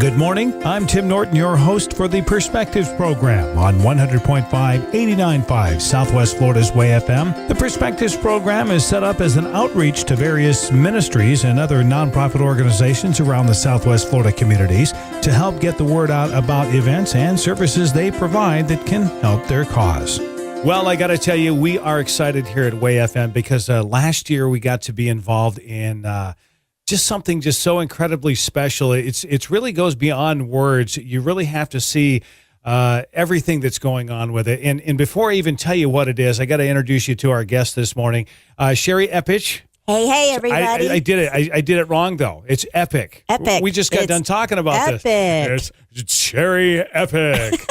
Good morning. I'm Tim Norton, your host for the Perspectives program on 100.5, 89.5 Southwest Florida's WAYFM. The Perspectives program is set up as an outreach to various ministries and other nonprofit organizations around the Southwest Florida communities to help get the word out about events and services they provide that can help their cause. Well, I got to tell you, we are excited here at WAYFM because last year we got to be involved in just something just so incredibly special. It's really goes beyond words. You really have to see everything that's going on with it. And before I even tell you what it is, I got to introduce you to our guest this morning, Sherry Epich. Hey, everybody. I did it. I did it wrong, though. It's Epic. Epic. We just got done talking about this. It's Sherry Epic.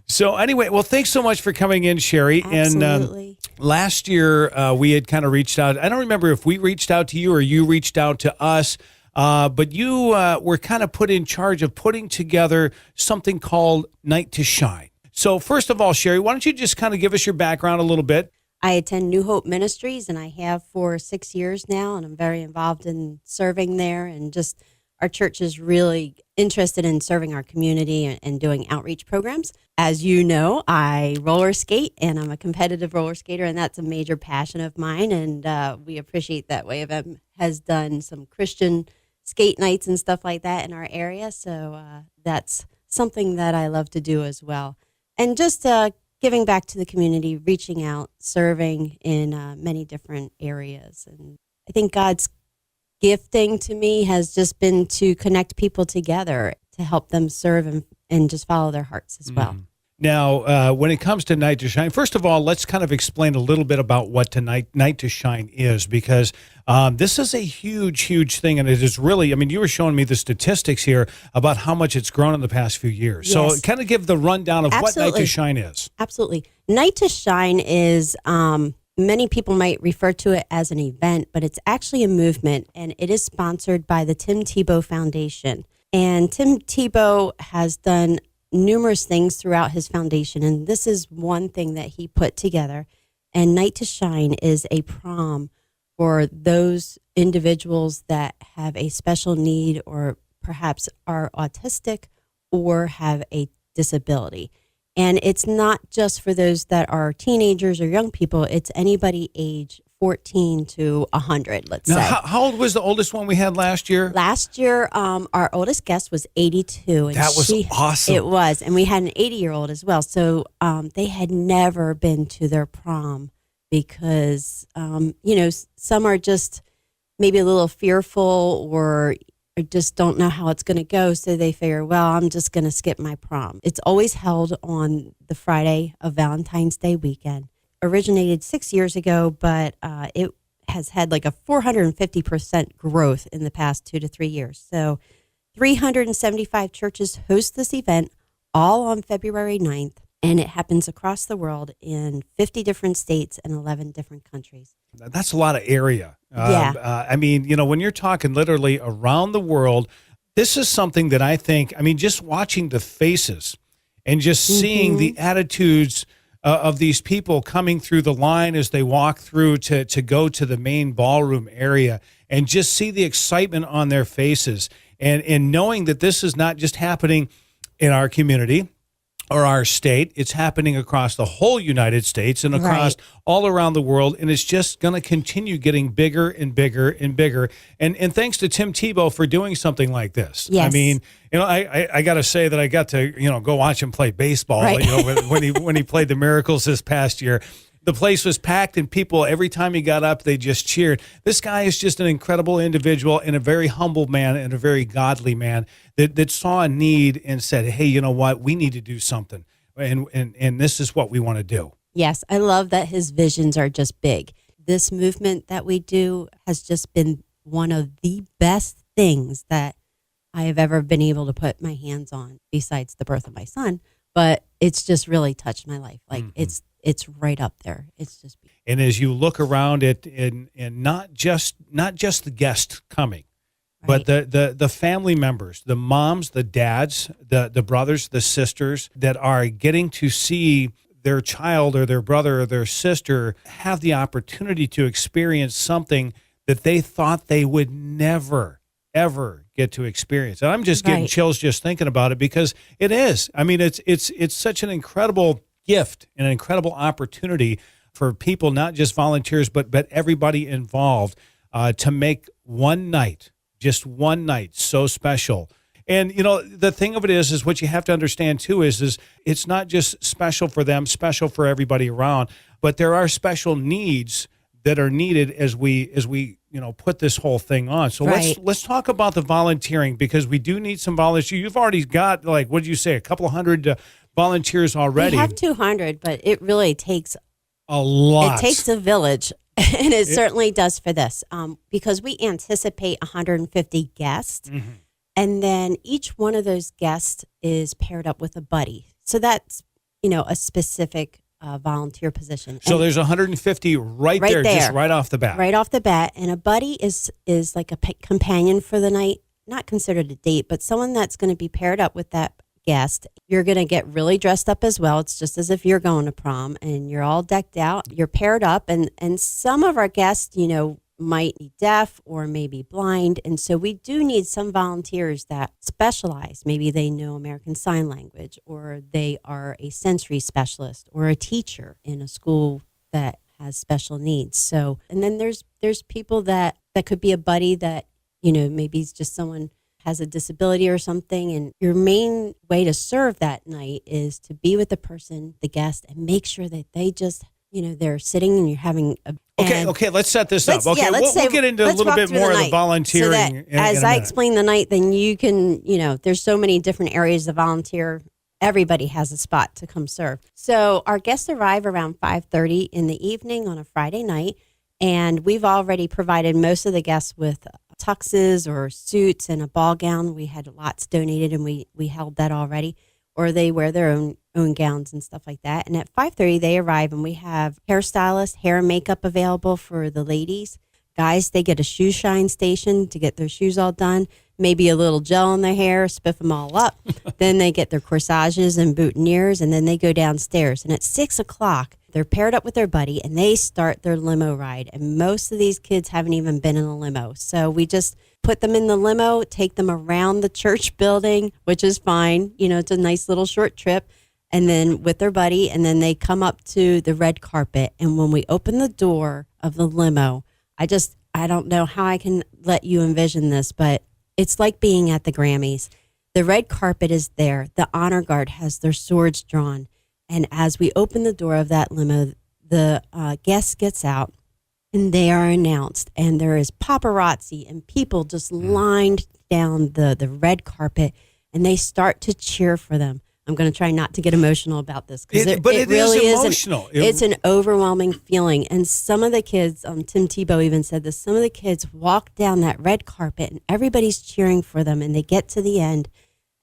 So anyway, well, thanks so much for coming in, Sherry. Absolutely. And last year, we had kind of reached out. I don't remember if we reached out to you or you reached out to us, but you were kind of put in charge of putting together something called Night to Shine. So first of all, Sherry, why don't you just kind of give us your background a little bit? I attend New Hope Ministries, and I have for 6 years now, and I'm very involved in serving there, and just our church is really interested in serving our community and doing outreach programs. As you know, I roller skate, and I'm a competitive roller skater, and that's a major passion of mine. And we appreciate that WAYFM has done some Christian skate nights and stuff like that in our area. So that's something that I love to do as well. And just giving back to the community, reaching out, serving in many different areas. And I think God's gifting to me has just been to connect people together to help them serve and just follow their hearts as well. Now, when it comes to Night to Shine, first of all, let's kind of explain a little bit about what Night to Shine is, because this is a huge, huge thing. And it is really, I mean, you were showing me the statistics here about how much it's grown in the past few years. Yes. So kind of give the rundown of what Night to Shine is. Absolutely. Night to Shine is, many people might refer to it as an event, but it's actually a movement, and it is sponsored by the Tim Tebow Foundation. And Tim Tebow has done numerous things throughout his foundation, and this is one thing that he put together. And Night to Shine is a prom for those individuals that have a special need or perhaps are autistic or have a disability. And it's not just for those that are teenagers or young people. It's anybody age 14 to 100, let's say. How old was the oldest one we had last year? Last year, our oldest guest was 82. And that was awesome. It was. And we had an 80-year-old as well. So they had never been to their prom because, some are just maybe a little fearful or just don't know how it's going to go. So they figure, well, I'm just going to skip my prom. It's always held on the Friday of Valentine's Day weekend. Originated 6 years ago, but it has had like a 450% growth in the past 2 to 3 years. So 375 churches host this event all on February 9th, and it happens across the world in 50 different states and 11 different countries. That's a lot of area. Yeah. I mean, when you're talking literally around the world, this is something that I think, just watching the faces and just seeing the attitudes of these people coming through the line as they walk through to go to the main ballroom area and just see the excitement on their faces and knowing that this is not just happening in our community or our state, it's happening across the whole United States and across all around the world, and it's just going to continue getting bigger and bigger and bigger. And thanks to Tim Tebow for doing something like this. Yes. I mean, I got to say that I got to go watch him play baseball. Right. When he played the Miracles this past year. The place was packed, and people, every time he got up, they just cheered. This guy is just an incredible individual and a very humble man and a very godly man that saw a need and said, hey, you know what? We need to do something, and this is what we want to do. Yes, I love that his visions are just big. This movement that we do has just been one of the best things that I have ever been able to put my hands on, besides the birth of my son. But it's just really touched my life. Like it's right up there. It's just beautiful. And as you look around it, and not just the guests coming, but the family members, the moms, the dads, the brothers, the sisters that are getting to see their child or their brother or their sister have the opportunity to experience something that they thought they would never ever get to experience. And I'm just getting Right. chills just thinking about it, because it is. I mean, it's such an incredible gift and an incredible opportunity for people, not just volunteers, but everybody involved, to make one night, just one night, so special. And, you know, the thing of it is what you have to understand too is it's not just special for them, special for everybody around, but there are special needs that are needed as we put this whole thing on. So Right. let's talk about the volunteering, because we do need some volunteers. You've already got, like, what did you say, a couple of hundred volunteers already? We have 200, but it really takes a lot. It takes a village, and it certainly does for this, because we anticipate 150 guests, Mm-hmm. and then each one of those guests is paired up with a buddy. So that's, a specific volunteer position. So And there's 150 right Right there, just there. right off the bat. right off the bat, and a buddy is like a companion for the night, not considered a date, but someone that's going to be paired up with that guest. You're going to get really dressed up as well. It's just as if you're going to prom, and you're all decked out. You're paired up, and some of our guests, might be deaf or maybe blind, and so we do need some volunteers that specialize. Maybe they know American Sign Language, or they are a sensory specialist or a teacher in a school that has special needs. So, and then there's people that could be a buddy that, maybe it's just someone has a disability or something, and your main way to serve that night is to be with the person, the guest, and make sure that they just, they're sitting and you're having a... Okay, let's set this up. Okay, we'll get into a let's little walk bit through more of the night, volunteering. so that as a I minute. explain the night, then you can, there's so many different areas to volunteer. Everybody has a spot to come serve. So our guests arrive around 5:30 in the evening on a Friday night, and we've already provided most of the guests with tuxes or suits and a ball gown. We had lots donated, and we held that already. Or they wear their own gowns and stuff like that. And at 5:30 they arrive, and we have hairstylists, hair and makeup available for the ladies. Guys, they get a shoe shine station to get their shoes all done. Maybe a little gel in their hair, spiff them all up. Then they get their corsages and boutonnieres, and then they go downstairs. And at 6 o'clock, they're paired up with their buddy, and they start their limo ride. And most of these kids haven't even been in a limo. So we just put them in the limo, take them around the church building, which is fine. It's a nice little short trip. And then with their buddy, and then they come up to the red carpet. And when we open the door of the limo, I don't know how I can let you envision this, but it's like being at the Grammys. The red carpet is there. The honor guard has their swords drawn. And as we open the door of that limo, the guest gets out, and they are announced. And there is paparazzi and people just lined down the red carpet, and they start to cheer for them. I'm going to try not to get emotional about this, because it really is emotional. It's an overwhelming feeling. And some of the kids, Tim Tebow even said this, some of the kids walk down that red carpet, and everybody's cheering for them, and they get to the end,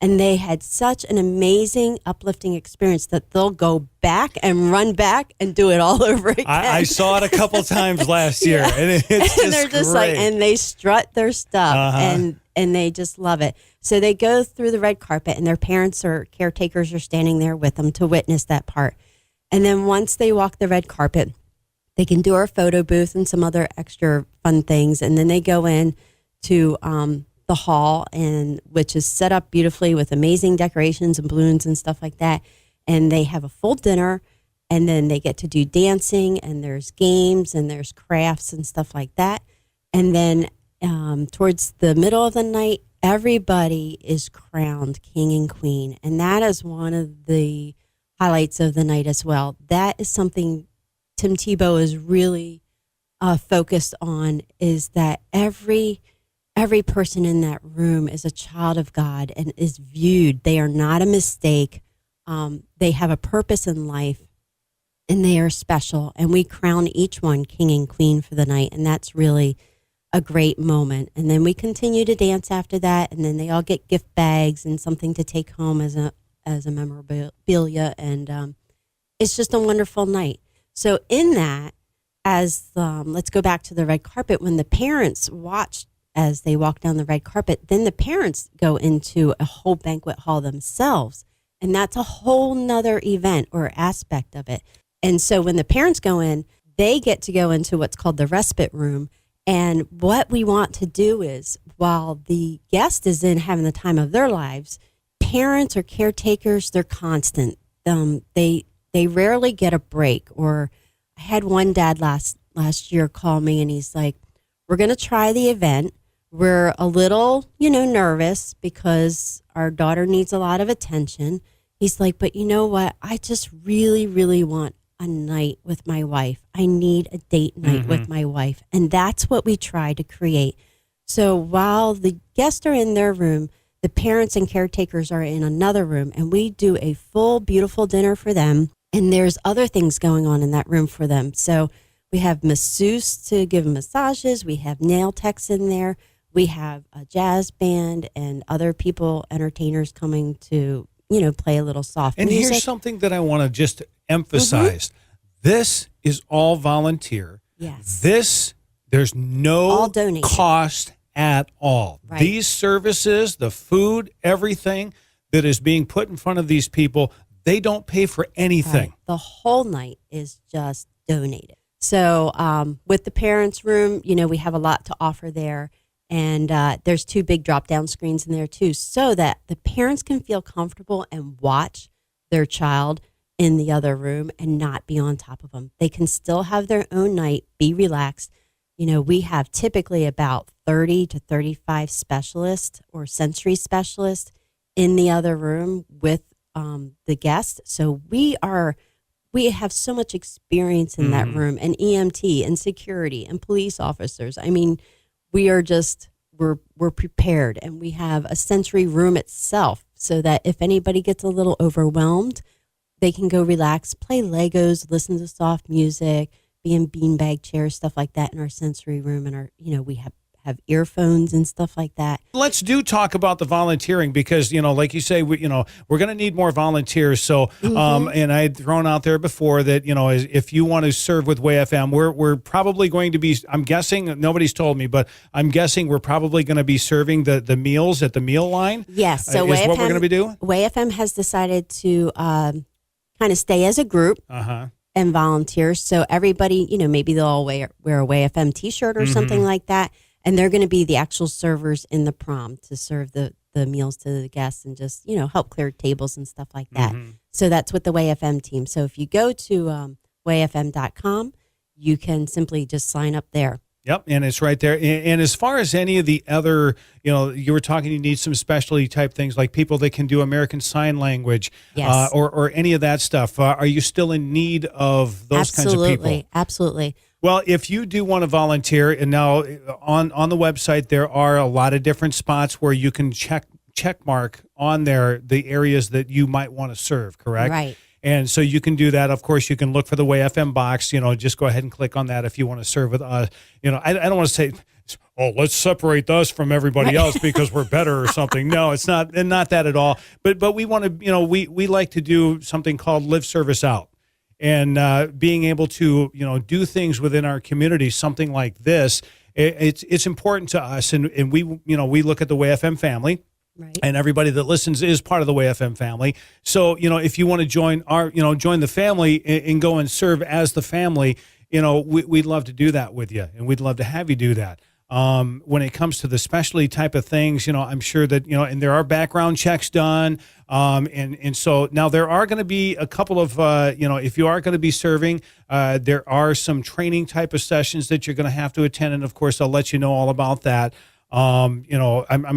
and they had such an amazing, uplifting experience that they'll go back and run back and do it all over again. I saw it a couple times last year, and it's just And they're just great. and they strut their stuff, Uh-huh. and they just love it. So they go through the red carpet, and their parents or caretakers are standing there with them to witness that part. And then once they walk the red carpet, they can do our photo booth and some other extra fun things. And then they go in to the hall, and which is set up beautifully with amazing decorations and balloons and stuff like that. And they have a full dinner, and then they get to do dancing, and there's games, and there's crafts and stuff like that. And then towards the middle of the night, everybody is crowned king and queen. And that is one of the highlights of the night as well. That is something Tim Tebow is really focused on, is that every person in that room is a child of God and is viewed. They are not a mistake. They have a purpose in life, and they are special. And we crown each one king and queen for the night. And that's really a great moment. And then we continue to dance after that. And then they all get gift bags and something to take home as a memorabilia. And it's just a wonderful night. So in that, as let's go back to the red carpet, when the parents watch as they walk down the red carpet, then the parents go into a whole banquet hall themselves. And that's a whole nother event or aspect of it. And so when the parents go in, they get to go into what's called the respite room. And what we want to do is, while the guest is in having the time of their lives, parents or caretakers, they're constant. They rarely get a break. Or I had one dad last year call me, and he's like, "We're going to try the event. We're a little, nervous because our daughter needs a lot of attention." He's like, "But you know what? I just really, really want a night with my wife. I need a date night with my wife." And that's what we try to create. So while the guests are in their room, the parents and caretakers are in another room, and we do a full, beautiful dinner for them. And there's other things going on in that room for them. So we have masseuse to give them massages. We have nail techs in there. We have a jazz band and other people, entertainers coming to, play a little soft music. And here's something that I want to just emphasize. This is all volunteer. Yes. There's no All donated. cost at all. Right. These services, the food, everything that is being put in front of these people, they don't pay for anything. Right. The whole night is just donated. So with the parents' room, we have a lot to offer there. And there's 2 big drop-down screens in there, too, so that the parents can feel comfortable and watch their child in the other room and not be on top of them. They can still have their own night, be relaxed. We have typically about 30 to 35 specialists or sensory specialists in the other room with the guests. So we have so much experience in that room, and EMT and security and police officers. I mean, we are just, we're prepared, and we have a sensory room itself so that if anybody gets a little overwhelmed, they can go relax, play Legos, listen to soft music, be in beanbag chairs, stuff like that in our sensory room. And we have earphones and stuff like that. Let's talk about the volunteering because, like you say, we're going to need more volunteers. So, and I had thrown out there before that, if you want to serve with WAYFM, we're probably going to be, I'm guessing, nobody's told me, but I'm guessing we're probably going to be serving the meals at the meal line. Yes. So is what we're going to be doing? WAYFM has decided to kind of stay as a group. And volunteer. So everybody, maybe they'll all wear a WAYFM t-shirt or something like that. And they're going to be the actual servers in the prom to serve the meals to the guests and just, help clear tables and stuff like that. So that's with the WAYFM team. So if you go to wayfm.com, you can simply just sign up there. Yep, and it's right there. And as far as any of the other, you were talking, you need some specialty type things like people that can do American Sign Language, yes. or any of that stuff. Are you still in need of those kinds of people? Absolutely. Well, if you do want to volunteer, and now on the website there are a lot of different spots where you can check mark on there the areas that you might want to serve, correct? Right. And so you can do that. Of course, you can look for the WAYFM box, just go ahead and click on that if you want to serve with us. I don't want to say, oh, let's separate us from everybody else because we're better or something. No, it's not that at all. But we want to, we like to do something called Live Service Out. And being able to, do things within our community, something like this, it's important to us. And we look at the WAYFM family. Right. And everybody that listens is part of the WAYFM family. So, if you want to join join the family and go and serve as the family, we'd love to do that with you. And we'd love to have you do that. When it comes to the specialty type of things, I'm sure that, and there are background checks done. And so now there are going to be a couple of, if you are going to be serving, there are some training type of sessions that you're going to have to attend. And of course, I'll let you know all about that. I'm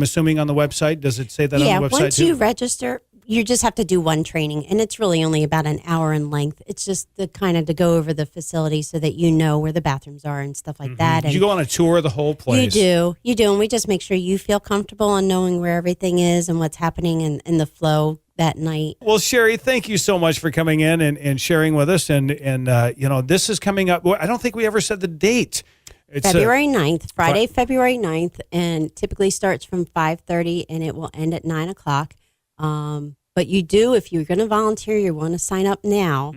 assuming on the website, does it say that on the website? Yeah, once you register, you just have to do one training, and it's really only about an hour in length. It's just to go over the facility so that you know where the bathrooms are and stuff like that. And you go on a tour of the whole place. You do, and we just make sure you feel comfortable in knowing where everything is and what's happening in the flow that night. Well, Sherry, thank you so much for coming in and sharing with us. And this is coming up. I don't think we ever said the date. It's February 9th, Friday, February 9th, and typically starts from 5:30 and it will end at 9 o'clock. But you do, if you're going to volunteer, you want to sign up now,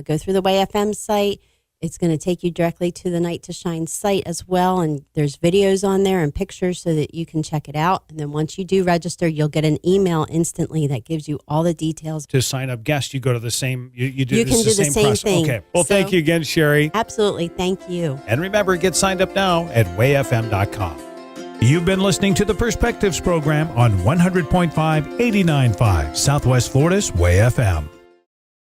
go through the WAYFM site It's going to take you directly to the Night to Shine site as well, and there's videos on there and pictures so that you can check it out. And then once you do register, you'll get an email instantly that gives you all the details. To sign up guests, you go to the same, you do You can do the same process. thing. Okay. Well, So- thank you again, Sherry. Absolutely. Thank you. And remember, get signed up now at wayfm.com. You've been listening to the Perspectives program on 100.5 89.5 Southwest Florida's WAYFM.